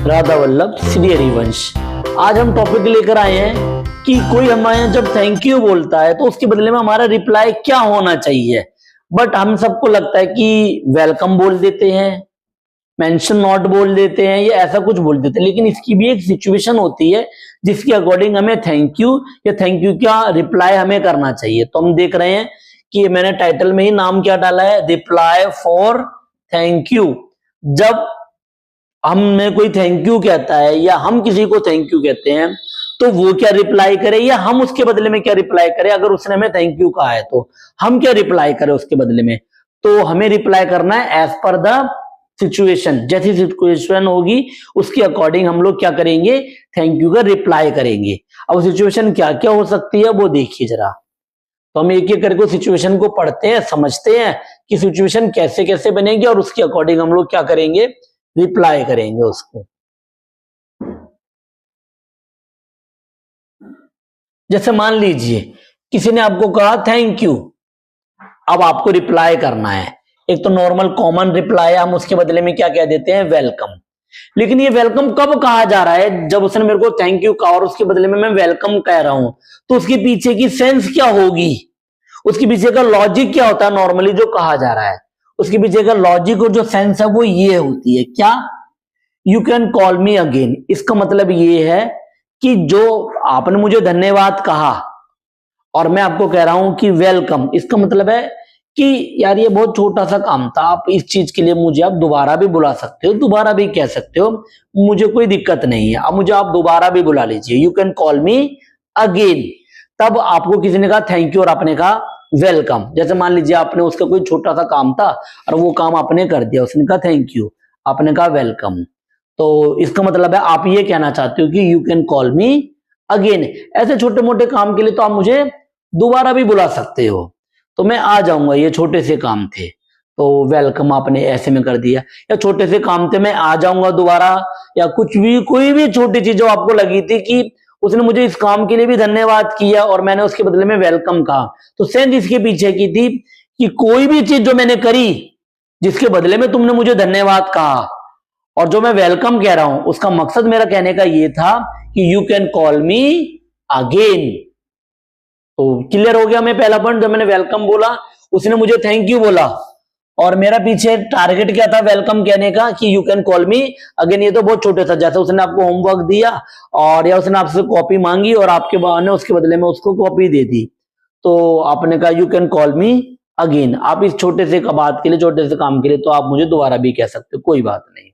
राधा वल्लभ श्री हरिवंश। आज हम टॉपिक लेकर आए हैं कि कोई हमें जब थैंक यू बोलता है तो उसके बदले में हमारा रिप्लाई क्या होना चाहिए। बट हम सबको लगता है कि वेलकम बोल देते हैं, मेंशन नॉट बोल देते हैं या ऐसा कुछ बोल देते हैं, लेकिन इसकी भी एक सिचुएशन होती है जिसके अकॉर्डिंग हमें थैंक यू या थैंक यू का रिप्लाई हमें करना चाहिए। तो हम देख रहे हैं कि मैंने टाइटल में ही नाम क्या डाला है, रिप्लाई फॉर थैंक यू। जब हमें कोई थैंक यू कहता है या हम किसी को थैंक यू कहते हैं तो वो क्या रिप्लाई करे या हम उसके बदले में क्या रिप्लाई करें। अगर उसने हमें थैंक यू कहा है तो हम क्या रिप्लाई करें उसके बदले में। तो हमें रिप्लाई करना है एज पर द सिचुएशन। जैसी सिचुएशन होगी उसके अकॉर्डिंग हम लोग क्या करेंगे, थैंक यू का रिप्लाई करेंगे। अब सिचुएशन क्या क्या हो सकती है वो देखिए जरा। तो हम एक एक करके सिचुएशन को पढ़ते हैं, समझते हैं कि सिचुएशन कैसे कैसे बनेगी और उसके अकॉर्डिंग हम लोग क्या करेंगे, रिप्लाई करेंगे उसको। जैसे मान लीजिए किसी ने आपको कहा थैंक यू, अब आपको रिप्लाई करना है। एक तो नॉर्मल कॉमन रिप्लाई है, हम उसके बदले में क्या कह देते हैं, वेलकम। लेकिन ये वेलकम कब कहा जा रहा है, जब उसने मेरे को थैंक यू कहा और उसके बदले में मैं वेलकम कह रहा हूं तो उसके पीछे की सेंस क्या होगी, उसके पीछे का लॉजिक क्या होता है। नॉर्मली जो कहा जा रहा है उसके पीछे का लॉजिक और जो सेंस है वो ये होती है, क्या, you can call me again. इसका मतलब ये है कि जो आपने मुझे धन्यवाद कहा और मैं आपको कह रहा हूं कि वेलकम, इसका मतलब है कि यार ये बहुत छोटा सा काम था, आप इस चीज के लिए मुझे आप दोबारा भी बुला सकते हो, दोबारा भी कह सकते हो, मुझे कोई दिक्कत नहीं है, अब मुझे आप दोबारा भी बुला लीजिए, you can call me again. तब आपको किसी ने कहा थैंक यू और आपने कहा वेलकम। जैसे मान लीजिए आपने उसका कोई छोटा सा काम था और वो काम आपने कर दिया, उसने कहा थैंक यू, आपने कहा वेलकम। तो इसका मतलब है आप ये कहना चाहते हो कि you can call me again. ऐसे छोटे मोटे काम के लिए तो आप मुझे दोबारा भी बुला सकते हो, तो मैं आ जाऊंगा, ये छोटे से काम थे। तो वेलकम आपने ऐसे में कर दिया, या छोटे से काम थे मैं आ जाऊंगा दोबारा, या कुछ भी कोई भी छोटी चीज जो आपको लगी थी कि उसने मुझे इस काम के लिए भी धन्यवाद किया और मैंने उसके बदले में वेलकम कहा, तो सेंस इसके पीछे की थी कि कोई भी चीज जो मैंने करी जिसके बदले में तुमने मुझे धन्यवाद कहा और जो मैं वेलकम कह रहा हूं, उसका मकसद मेरा कहने का ये था कि you can call me again. तो क्लियर हो गया। मैं पहला पॉइंट, जब मैंने वेलकम बोला उसने मुझे थैंक यू बोला और मेरा पीछे टारगेट क्या था, वेलकम कहने का कि you can call me again. ये तो बहुत छोटे था, जैसे उसने आपको होमवर्क दिया और या उसने आपसे कॉपी मांगी और आपके ने उसके बदले में उसको कॉपी दे दी, तो आपने कहा you can call me again. आप इस छोटे से बात के लिए, छोटे से काम के लिए तो आप मुझे दोबारा भी कह सकते हो, कोई बात नहीं।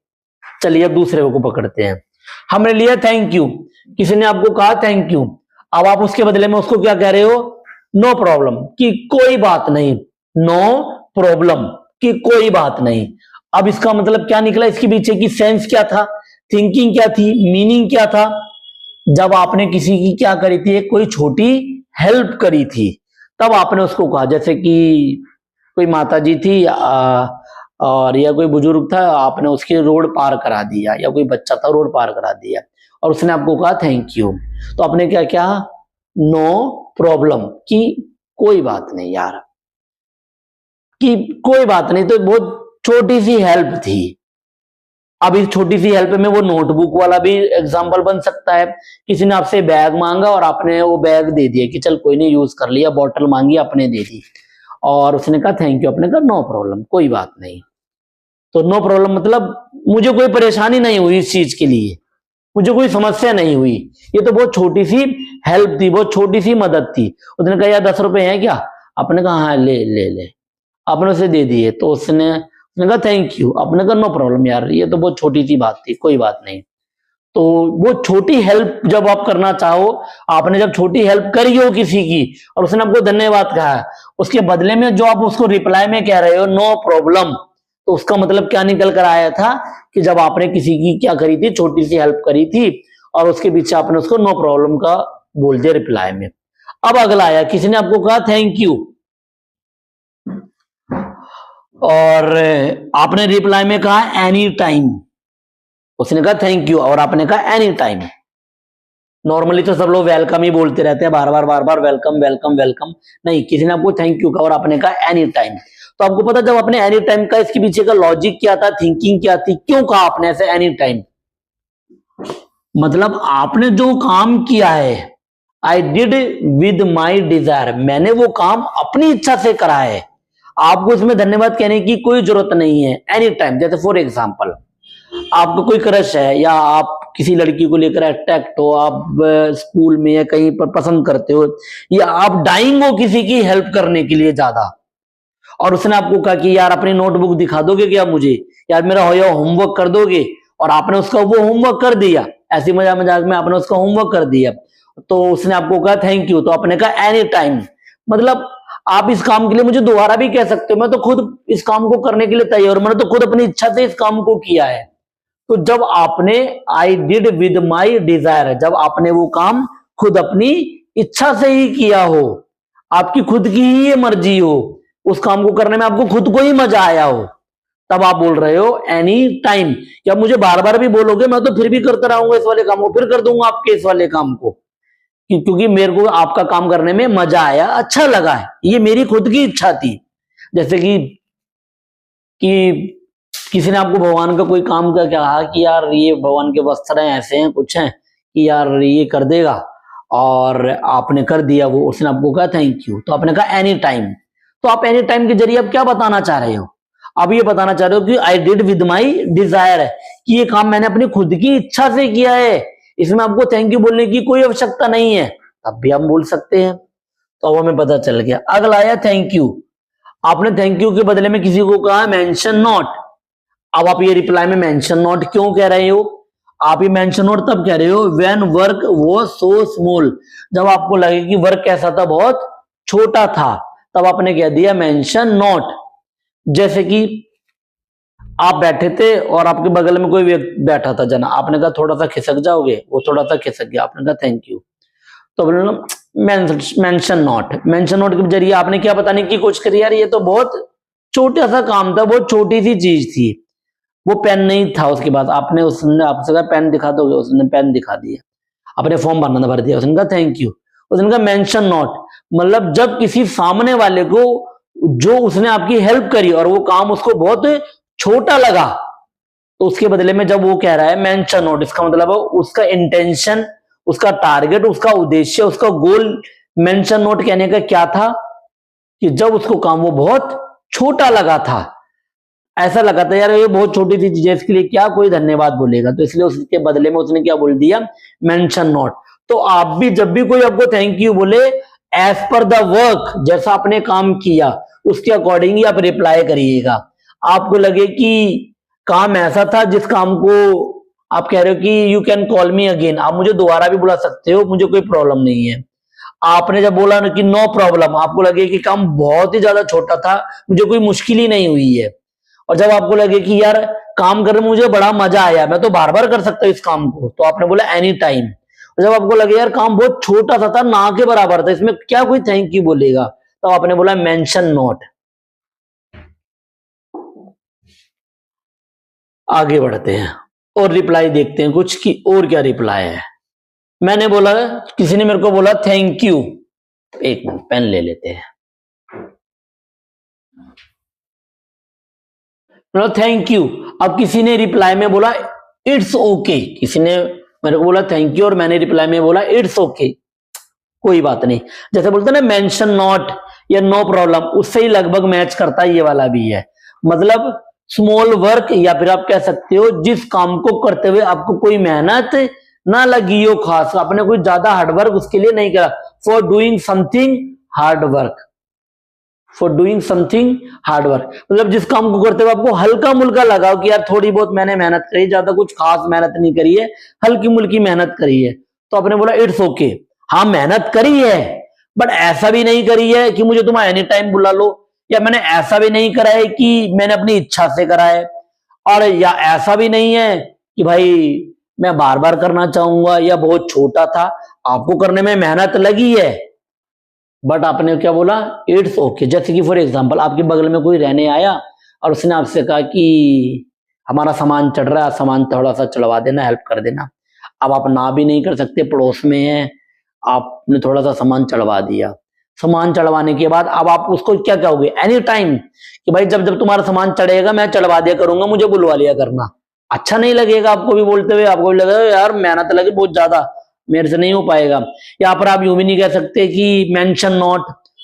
चलिए अब दूसरे को पकड़ते हैं। हमने लिया थैंक यू, किसी ने आपको कहा थैंक यू, अब आप उसके बदले में उसको क्या कह रहे हो, नो प्रॉब्लम, कि कोई बात नहीं, नो प्रॉब्लम कि कोई बात नहीं। अब इसका मतलब क्या निकला, इसके पीछे की सेंस क्या था, थिंकिंग क्या थी, मीनिंग क्या था। जब आपने किसी की क्या करी थी, एक कोई छोटी हेल्प करी थी, तब आपने उसको कहा, जैसे कि कोई माता जी थी और या कोई बुजुर्ग था, आपने उसकी रोड पार करा दिया, या कोई बच्चा था रोड पार करा दिया और उसने आपको कहा थैंक यू, तो आपने क्या क्या, नो प्रॉब्लम, कि कोई बात नहीं यार, कि कोई बात नहीं। तो बहुत छोटी सी हेल्प थी। अब इस छोटी सी हेल्प में वो नोटबुक वाला भी एग्जांपल बन सकता है। किसी ने आपसे बैग मांगा और आपने वो बैग दे दिया कि चल कोई नहीं यूज कर लिया, बॉटल मांगी आपने दे दी और उसने कहा थैंक यू, आपने कहा नो प्रॉब्लम, कोई बात नहीं। तो नो प्रॉब्लम मतलब मुझे कोई परेशानी नहीं हुई इस चीज के लिए, मुझे कोई समस्या नहीं हुई, ये तो बहुत छोटी सी हेल्प थी, बहुत छोटी सी मदद थी। उसने कहा यार 10 रुपए हैं क्या, आपने कहा हाँ ले ले ले, आपने उसे दे दिए, तो उसने कहा थैंक यू, आपने कहा नो प्रॉब्लम यार, ये तो बहुत छोटी सी बात थी, कोई बात नहीं। तो वो छोटी हेल्प जब आप करना चाहो, आपने जब छोटी हेल्प करी हो किसी की और उसने आपको धन्यवाद कहा, उसके बदले में जो आप उसको रिप्लाई में कह रहे हो नो प्रॉब्लम, तो उसका मतलब क्या निकल कर आया था कि जब आपने किसी की क्या करी थी, छोटी सी हेल्प करी थी और उसके पीछे आपने उसको नो प्रॉब्लम का बोल दिया रिप्लाई में। अब अगला आया, किसी ने आपको कहा थैंक यू और आपने रिप्लाई में कहा एनी टाइम, उसने कहा थैंक यू और आपने कहा एनी टाइम। नॉर्मली तो सब लोग वेलकम ही बोलते रहते हैं, बार बार वेलकम वेलकम वेलकम, नहीं, किसी ने आपको थैंक यू कहा और आपने कहा एनी टाइम। तो आपको पता जब आपने एनी टाइम का, इसके पीछे का लॉजिक क्या था, थिंकिंग क्या थी, क्यों कहा आपने ऐसे एनी टाइम। मतलब आपने जो काम किया है, I did with my desire, मैंने वो काम अपनी इच्छा से करा है, आपको इसमें धन्यवाद कहने की कोई जरूरत नहीं है। एनी टाइम, जैसे फॉर एग्जाम्पल आपको कोई क्रश है या आप किसी लड़की को लेकर अट्रैक्ट हो, आप स्कूल में या कहीं पर पसंद करते हो, या आप डाइंग हो किसी की हेल्प करने के लिए ज्यादा, और उसने आपको कहा कि यार अपनी नोटबुक दिखा दोगे क्या मुझे, यार मेरा होमवर्क कर दोगे, और आपने उसका वो होमवर्क कर दिया, ऐसी मजाक मजाक में आपने उसका होमवर्क कर दिया, तो उसने आपको कहा थैंक यू, तो आपने कहा एनी टाइम, मतलब आप इस काम के लिए मुझे दोबारा भी कह सकते हो, मैं तो खुद इस काम को करने के लिए तैयार हूं, मैंने तो खुद अपनी इच्छा से इस काम को किया है। तो जब आपने I did with my desire, जब आपने वो काम खुद अपनी इच्छा से ही किया हो, आपकी खुद की ही ये मर्जी हो, उस काम को करने में आपको खुद को ही मजा आया हो, तब आप बोल रहे हो एनी टाइम। जब मुझे बार बार भी बोलोगे मैं तो फिर भी करता रहूंगा इस वाले काम को, फिर कर दूंगा आपके इस वाले काम को, क्योंकि मेरे को आपका काम करने में मजा आया, अच्छा लगा है, ये मेरी खुद की इच्छा थी। जैसे कि किसी ने आपको भगवान का कोई काम का कहा कि यार ये भगवान के वस्त्र हैं, ऐसे हैं, कुछ हैं कि यार ये कर देगा, और आपने कर दिया, वो उसने आपको कहा थैंक यू, तो आपने कहा एनी टाइम। तो आप एनी टाइम के जरिए आप क्या बताना चाह रहे हो, आप ये बताना चाह रहे हो कि I did with my desire है, कि ये काम मैंने अपनी खुद की इच्छा से किया है, इसमें आपको थैंक यू बोलने की कोई आवश्यकता नहीं है, तब भी हम बोल सकते हैं। तो अब हमें पता चल गया। अगला आया थैंक यू, आपने थैंक यू के बदले में किसी को कहा मेंशन नॉट, अब आप ये रिप्लाई में मेंशन नॉट क्यों कह रहे हो, आप ये मेंशन नॉट तब कह रहे हो व्हेन वर्क वो सो स्मॉल, जब आपको लगे कि वर्क कैसा था, बहुत छोटा था, तब आपने कह दिया मेंशन नॉट। जैसे कि आप बैठे थे और आपके बगल में कोई व्यक्ति बैठा था जना, आपने कहा थोड़ा सा खिसक जाओगे, वो थोड़ा सा खिसक गया, आपने कहा थैंक यू, तो मेंशन नॉट, मेंशन नॉट के जरिए आपने क्या बताने की कोशिश करी, यार ये तो बहुत छोटा सा काम था, बहुत छोटी सी चीज थी, वो पेन नहीं था, उसके बाद आपने उसने आपसे कहा पेन दिखा दोगे, उसने पेन दिखा दिया, अपने फॉर्म भर दिया, उसने कहा थैंक यू, उसने कहा मेंशन नॉट, मतलब जब किसी सामने वाले को जो उसने आपकी हेल्प करी और वो काम उसको बहुत छोटा लगा, तो उसके बदले में जब वो कह रहा है मेंशन नॉट, इसका मतलब उसका इंटेंशन, उसका टारगेट, उसका उद्देश्य, उसका गोल मेंशन नॉट कहने का क्या था, कि जब उसको काम वो बहुत छोटा लगा था, ऐसा लगा था यार ये बहुत छोटी सी चीज है, इसके लिए क्या कोई धन्यवाद बोलेगा, तो इसलिए उसके बदले में उसने क्या बोल दिया मेंशन नॉट। तो आप भी जब भी कोई आपको थैंक यू बोले, एज पर द वर्क, जैसा आपने काम किया उसके अकॉर्डिंग ही आप रिप्लाई करिएगा। आपको लगे कि काम ऐसा था जिस काम को आप कह रहे हो कि you can call me again, आप मुझे दोबारा भी बुला सकते हो, मुझे कोई प्रॉब्लम नहीं है। आपने जब बोला ना कि नो प्रॉब्लम, आपको लगे कि काम बहुत ही ज्यादा छोटा था, मुझे कोई मुश्किल ही नहीं हुई है। और जब आपको लगे कि यार काम करने में मुझे बड़ा मजा आया, मैं तो बार बार कर सकता हूँ इस काम को, तो आपने बोला एनी टाइम। और जब आपको लगे यार काम बहुत छोटा सा था, ना के बराबर था, इसमें क्या कोई थैंक यू बोलेगा, तो आपने बोला मेंशन नॉट। आगे बढ़ते हैं और रिप्लाई देखते हैं कुछ की और क्या रिप्लाई है। मैंने बोला, किसी ने मेरे को बोला थैंक यू, एक मिनट पेन ले लेते हैं, मतलब थैंक यू। अब किसी ने रिप्लाई में बोला इट्स ओके, किसी ने मेरे को बोला थैंक यू और मैंने रिप्लाई में बोला इट्स ओके, कोई बात नहीं। जैसे बोलते ना मेंशन नॉट या नो प्रॉब्लम, उससे ही लगभग मैच करता है ये वाला भी है। मतलब स्मॉल वर्क, या फिर आप कह सकते हो जिस काम को करते हुए आपको कोई मेहनत ना लगी हो खास, आपने कोई ज्यादा हार्डवर्क उसके लिए नहीं करा, for doing something hard work, for doing something hard work, मतलब जिस काम को करते हुए आपको हल्का मुल्का लगा कि यार थोड़ी बहुत मैंने मेहनत करी, ज्यादा कुछ खास मेहनत नहीं करी है, हल्की मुल्की मेहनत करी है, तो आपने बोला इट्स ओके। हाँ मेहनत करी है, बट ऐसा भी नहीं करी है कि मुझे तुम एनी टाइम बुला लो, या मैंने ऐसा भी नहीं करा है कि मैंने अपनी इच्छा से करा है, और या ऐसा भी नहीं है कि भाई मैं बार बार करना चाहूंगा या बहुत छोटा था, आपको करने में मेहनत लगी है, बट आपने क्या बोला इट्स ओके। जैसे कि फॉर एग्जांपल आपके बगल में कोई रहने आया और उसने आपसे कहा कि हमारा सामान चढ़ रहा है, सामान थोड़ा सा चढ़वा देना, हेल्प कर देना। अब आप ना भी नहीं कर सकते, पड़ोस में है, आपने थोड़ा सा सामान चढ़वा दिया। सामान चढ़वाने के बाद अब आप उसको क्या कहोगे एनी टाइम, कि भाई जब जब तुम्हारा सामान चढ़ेगा मैं चढ़वा दिया करूंगा, मुझे बुलवा लिया करना। अच्छा नहीं लगेगा आपको भी बोलते हुए, आपको भी लगेगा यार मेहनत लगी बहुत ज्यादा, मेरे से नहीं हो पाएगा। यहाँ पर आप यूं भी नहीं कह सकते कि मेंशन नॉट,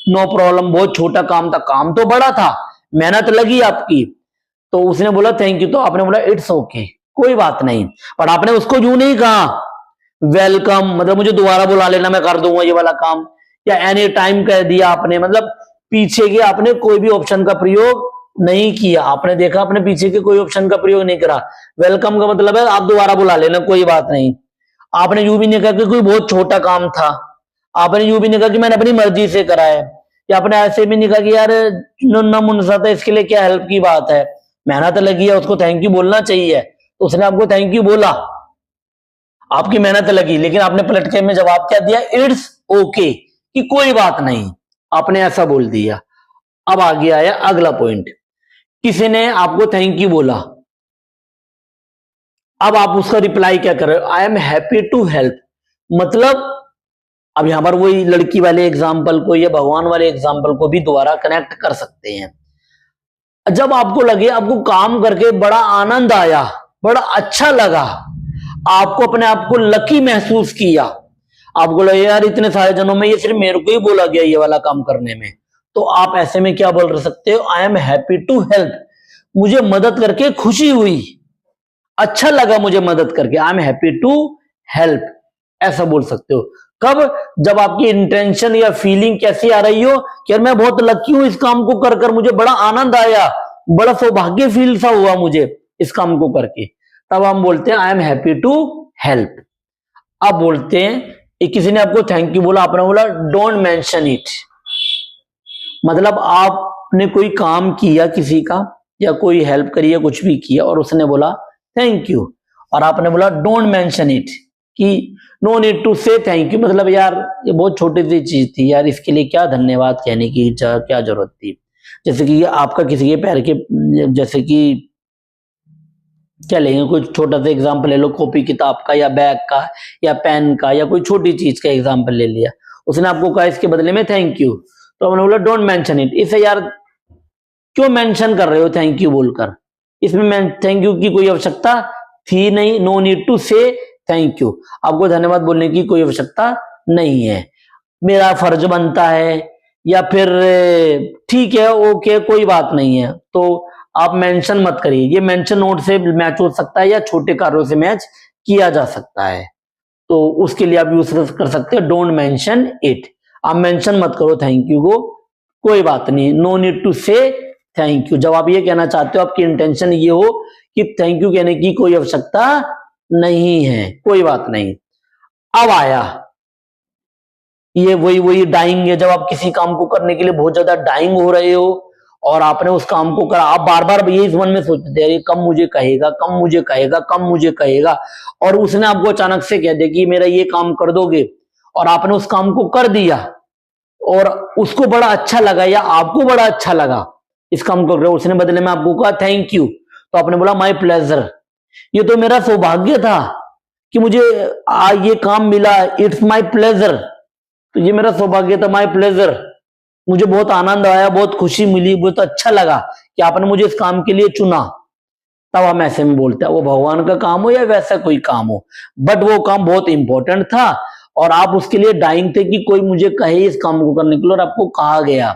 नो प्रॉब्लम, बहुत छोटा काम था, काम तो बड़ा था, मेहनत लगी आपकी। तो उसने बोला थैंक यू, तो आपने बोला इट्स ओके, कोई बात नहीं। पर आपने उसको यूं नहीं कहा वेलकम, मतलब मुझे दोबारा बुला लेना, मैं कर दूंगा ये वाला काम, या एनी टाइम कह दिया आपने, मतलब पीछे के आपने कोई भी ऑप्शन का प्रयोग नहीं किया। आपने देखा आपने पीछे के कोई ऑप्शन का प्रयोग नहीं करा। वेलकम का मतलब है आप दोबारा बुला लेना, कोई बात नहीं। आपने यूं भी नहीं कहा कि कोई बहुत छोटा काम था, आपने यूं भी नहीं कहा कि मैंने अपनी मर्जी से करा है, या आपने ऐसे भी नहीं कहा कि यार न मुनसा था इसके लिए क्या हेल्प की बात है, मेहनत लगी है उसको थैंक यू बोलना चाहिए। तो उसने आपको थैंक यू बोला, आपकी मेहनत लगी, लेकिन आपने पलट के में जवाब क्या दिया, इट्स ओके, कि कोई बात नहीं, आपने ऐसा बोल दिया। अब आगे आया अगला पॉइंट, किसी ने आपको थैंक यू बोला, अब आप उसका रिप्लाई क्या कर रहे हो, I am happy to help. मतलब अब यहां पर वही लड़की वाले एग्जाम्पल को या भगवान वाले एग्जाम्पल को भी दोबारा कनेक्ट कर सकते हैं। जब आपको लगे आपको काम करके बड़ा आनंद आया, बड़ा अच्छा लगा, आपको अपने आप को लकी महसूस किया, आपको लगे यार इतने सारे जनों में ये सिर्फ मेरे को ही बोला गया ये वाला काम करने में, तो आप ऐसे में क्या बोल सकते हो, I am happy to help, मुझे मदद करके खुशी हुई, अच्छा लगा मुझे मदद करके, I am happy to help, ऐसा बोल सकते हो। कब, जब आपकी इंटेंशन या फीलिंग कैसी आ रही हो कि यार मैं बहुत लकी हूं इस काम को कर कर, मुझे बड़ा आनंद आया, बड़ा सौभाग्य फील सा हुआ मुझे इस काम को करके, तब हम बोलते हैं I am happy to help. अब बोलते हैं किसी ने आपको थैंक यू बोला, आपने बोला डोंट मेंशन इट, मतलब आपने कोई काम किया किसी का या कोई हेल्प करी है कुछ भी किया और उसने बोला थैंक यू, और आपने बोला डोंट मेंशन इट, कि नो नीड टू से थैंक यू, मतलब यार ये बहुत छोटी सी चीज थी यार, इसके लिए क्या धन्यवाद कहने की क्या जरूरत थी। जैसे कि आपका किसी के पैर के, जैसे कि क्या लेंगे, कोई छोटा सा एग्जाम्पल ले लो, कॉपी किताब का या बैग का या पेन का या कोई छोटी चीज का एग्जाम्पल ले लिया, उसने आपको कहा इसके बदले में थैंक यू, तो हमने बोला डोंट मेंशन इट, इसे यार क्यों मेंशन कर रहे हो थैंक यू बोलकर, इसमें थैंक यू की कोई आवश्यकता थी नहीं, नो नीड टू से थैंक यू, आपको धन्यवाद बोलने की कोई आवश्यकता नहीं है, मेरा फर्ज बनता है, या फिर ठीक है ओके कोई बात नहीं है, तो आप मेंशन मत करिए। ये मेंशन नोट से मैच हो सकता है या छोटे कार्यों से मैच किया जा सकता है, तो उसके लिए आप यूज कर सकते हैं डोंट मेंशन इट, आप मेंशन मत करो थैंक यू को, कोई बात नहीं, नो नीड टू से थैंक यू। जब आप ये कहना चाहते हो आपकी इंटेंशन ये हो कि थैंक यू कहने की कोई आवश्यकता नहीं है, कोई बात नहीं। अब आया ये वही डाइंग है, जब आप किसी काम को करने के लिए बहुत ज्यादा डाइंग हो रहे हो और आपने उस काम को करा, आप बार बार ये इस मन में सोचते हैं कब मुझे कहेगा, कब मुझे कहेगा, कब मुझे कहेगा, और उसने आपको अचानक से कह दिया कि मेरा ये काम कर दोगे, और आपने उस काम को कर दिया और उसको बड़ा अच्छा लगा या आपको बड़ा अच्छा लगा इस काम को कर, उसने बदले में आपको कहा थैंक यू, तो आपने बोला माय प्लेजर, ये तो मेरा सौभाग्य था कि मुझे ये काम मिला, इट्स माय प्लेजर, तो ये मेरा सौभाग्य था, माय प्लेजर, मुझे बहुत आनंद आया, बहुत खुशी मिली, बहुत अच्छा लगा कि आपने मुझे इस काम के लिए चुना, तब हम ऐसे में बोलते हैं, वो भगवान का काम हो या वैसा कोई काम हो, बट वो काम बहुत इंपॉर्टेंट था और आप उसके लिए डाइंग थे कि कोई मुझे कहे इस काम को करने के लिए, और आपको कहा गया,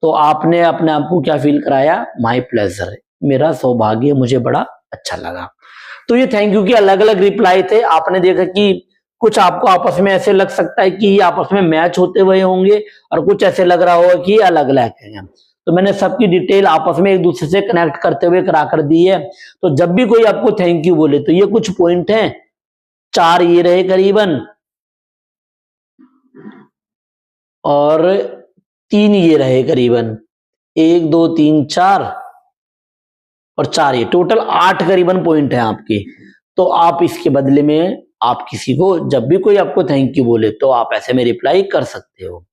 तो आपने अपने आप को क्या फील कराया, माय प्लेजर, मेरा सौभाग्य, मुझे बड़ा अच्छा लगा। तो ये थैंक यू के अलग अलग रिप्लाई थे। आपने देखा कि कुछ आपको आपस में ऐसे लग सकता है कि आपस में मैच होते हुए होंगे और कुछ ऐसे लग रहा होगा कि अलग अलग है, तो मैंने सबकी डिटेल आपस में एक दूसरे से कनेक्ट करते हुए करा कर दी है। तो जब भी कोई आपको थैंक यू बोले तो ये कुछ पॉइंट हैं, 4 ये रहे करीबन और 3 ये रहे करीबन, 1 2 3 4 और 4 ये, टोटल 8 करीबन पॉइंट है आपके। तो आप इसके बदले में आप किसी को जब भी कोई आपको थैंक यू बोले तो आप ऐसे में रिप्लाई कर सकते हो।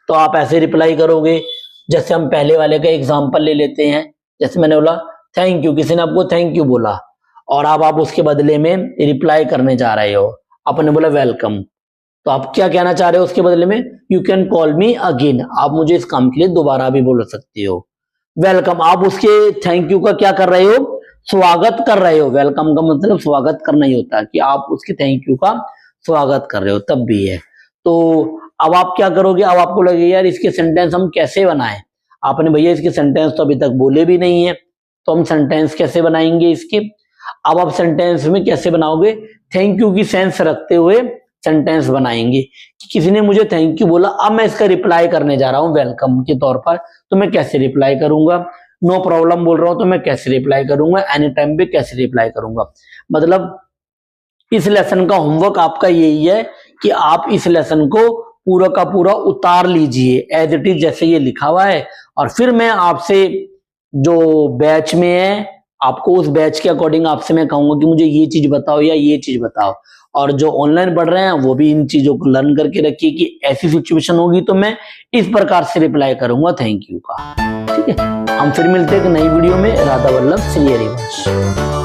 तो आप ऐसे रिप्लाई करोगे, जैसे हम पहले वाले का एग्जांपल ले लेते हैं, जैसे मैंने बोला थैंक यू, किसी ने आपको थैंक यू बोला और आप उसके बदले में रिप्लाई करने जा रहे हो, आपने बोला वेलकम, तो आप क्या कहना चाह रहे हो उसके बदले में, you can call me again, आप मुझे इस काम के लिए दोबारा भी बोल सकते हो। वेलकम, आप उसके थैंक यू का क्या कर रहे हो, स्वागत कर रहे हो, वेलकम का मतलब स्वागत करना ही होता है कि आप उसके थैंक यू का स्वागत कर रहे हो, तब भी है। तो अब आप क्या करोगे, अब आपको लगे यार इसके सेंटेंस हम कैसे बनाएं, आपने भैया इसके सेंटेंस तो अभी तक बोले भी नहीं है, तो हम सेंटेंस कैसे बनाएंगे इसके। अब आप सेंटेंस में कैसे बनाओगे, थैंक यू की सेंस रखते हुए सेंटेंस बनाएंगे कि किसी ने मुझे थैंक यू बोला, अब मैं इसका रिप्लाई करने जा रहा हूं वेलकम के तौर पर, तो मैं कैसे रिप्लाई करूंगा। नो प्रॉब्लम बोल रहा हूं तो मैं कैसे रिप्लाई करूंगा, एनी टाइम पे कैसे रिप्लाई करूंगा। मतलब इस लेसन का होमवर्क आपका यही है कि आप इस लेसन को पूरा का पूरा उतार लीजिए एज इट इज जैसे ये लिखा हुआ है, और फिर मैं आपसे जो बैच में है आपको उस बैच के अकॉर्डिंग आपसे मैं कहूंगा कि मुझे ये चीज बताओ या ये चीज बताओ। और जो ऑनलाइन पढ़ रहे हैं वो भी इन चीजों को लर्न करके रखिए कि ऐसी सिचुएशन होगी तो मैं इस प्रकार से रिप्लाई करूंगा थैंक यू का। ठीक है, हम फिर मिलते हैं एक नई वीडियो में। राधा वल्लभ, श्री हरिवंश।